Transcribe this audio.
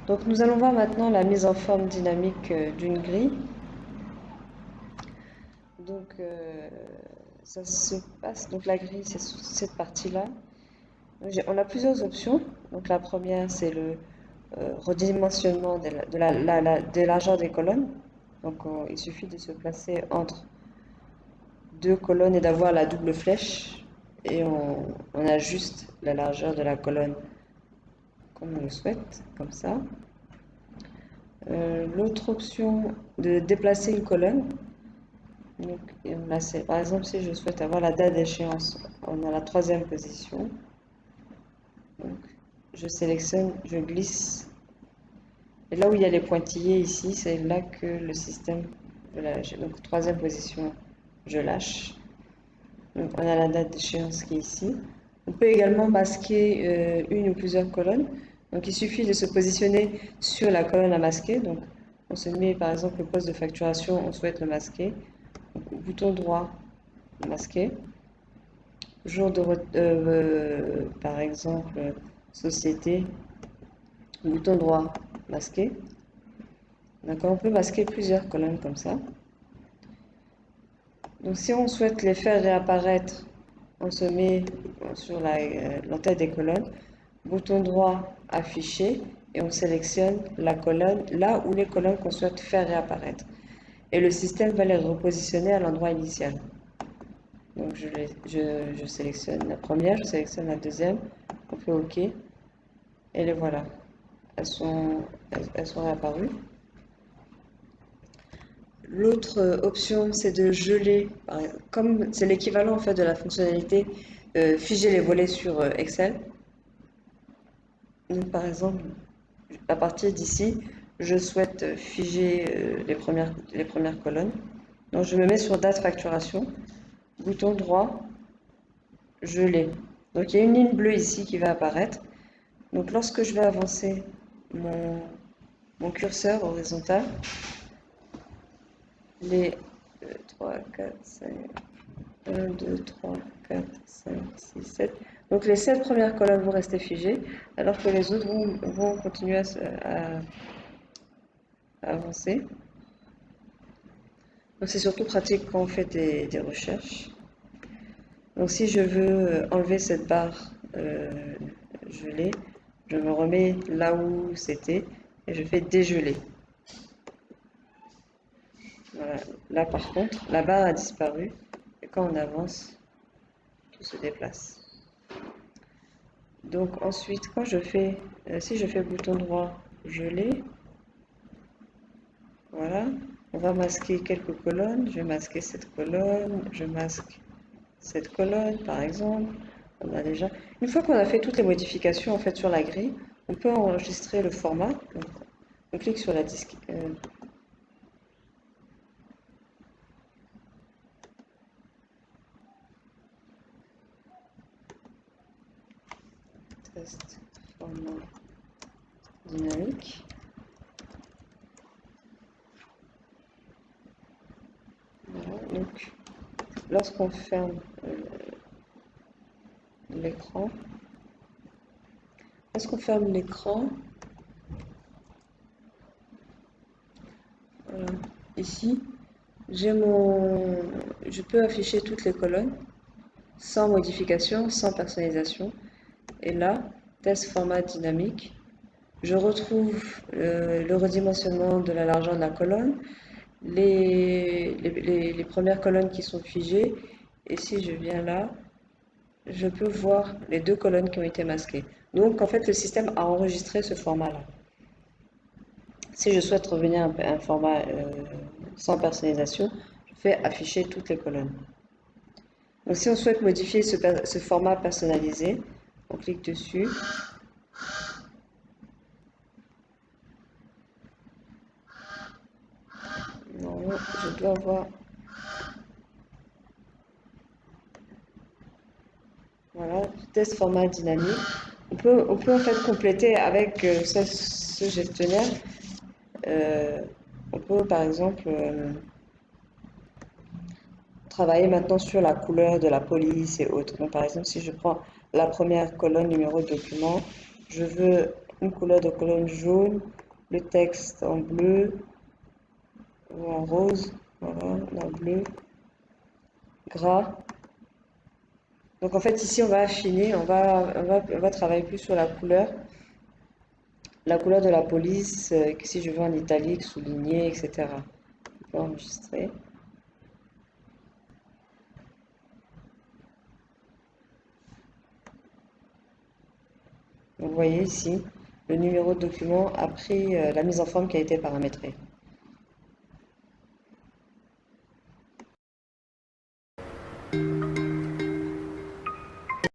Donc nous allons voir maintenant la mise en forme dynamique d'une grille. Donc ça se passe, donc la grille c'est cette partie-là. On a plusieurs options. Donc la première c'est le redimensionnement de la largeur des colonnes. Donc il suffit de se placer entre deux colonnes et d'avoir la double flèche et on ajuste la largeur de la colonne comme on le souhaite, comme ça. L'autre option de déplacer une colonne. Donc, là, par exemple, si je souhaite avoir la date d'échéance, on a la troisième position. Donc, je sélectionne, je glisse. Et là où il y a les pointillés ici, c'est là que le système veut la lâcher. Donc, troisième position, je lâche. Donc, on a la date d'échéance qui est ici. On peut également masquer une ou plusieurs colonnes. Donc, il suffit de se positionner sur la colonne à masquer. Donc, on se met par exemple le poste de facturation, on souhaite le masquer. Donc, bouton droit, masquer. Jour de, par exemple, société, bouton droit, masquer. D'accord, on peut masquer plusieurs colonnes comme ça. Donc, si on souhaite les faire réapparaître, on se met sur l'entête des colonnes, bouton droit, afficher, et on sélectionne la colonne, là où les colonnes qu'on souhaite faire réapparaître. Et le système va les repositionner à l'endroit initial. Donc, je sélectionne la première, je sélectionne la deuxième, on fait OK, et les voilà. Elles sont réapparues. L'autre option, c'est de geler, comme c'est l'équivalent en fait de la fonctionnalité figer les volets sur Excel. Donc, par exemple, à partir d'ici, je souhaite figer les premières colonnes. Donc, je me mets sur date facturation, bouton droit, geler. Donc, il y a une ligne bleue ici qui va apparaître. Donc, lorsque je vais avancer mon curseur horizontal, les 3, 4, 5, 1, 2, 3, 4, 5, 6, 7. Donc les 7 premières colonnes vont rester figées, alors que les autres vont continuer à avancer. Donc c'est surtout pratique quand on fait des recherches. Donc si je veux enlever cette barre gelée, je me remets là où c'était et je fais dégeler. Voilà. Là par contre, la barre a disparu et quand on avance, tout se déplace. Donc ensuite, quand je fais, si je fais bouton droit, geler, voilà, on va masquer quelques colonnes. Je vais masquer cette colonne, je masque cette colonne par exemple. On a déjà. Une fois qu'on a fait toutes les modifications en fait sur la grille, on peut enregistrer le format. Donc, on clique sur la disque. Test format dynamique. Voilà, donc lorsqu'on ferme l'écran, voilà, ici, je peux afficher toutes les colonnes sans modification, sans personnalisation. Et là, test format dynamique, je retrouve le redimensionnement de la largeur de la colonne, les premières colonnes qui sont figées. Et si je viens là, je peux voir les deux colonnes qui ont été masquées. Donc en fait, le système a enregistré ce format-là. Si je souhaite revenir à un format sans personnalisation, je fais afficher toutes les colonnes. Donc si on souhaite modifier ce format personnalisé, on clique dessus. Non, je dois avoir. Voilà, test format dynamique. On peut en fait compléter avec ce gestionnaire. On peut par exemple travailler maintenant sur la couleur de la police et autres. Donc, par exemple, si je prends la première colonne, numéro de document. Je veux une couleur de colonne jaune, le texte en bleu ou en rose, voilà, en bleu, gras. Donc en fait ici on va affiner, on va travailler plus sur la couleur de la police, que si je veux en italique, souligné, etc. Je peux enregistrer. Vous voyez ici, le numéro de document a pris la mise en forme qui a été paramétrée.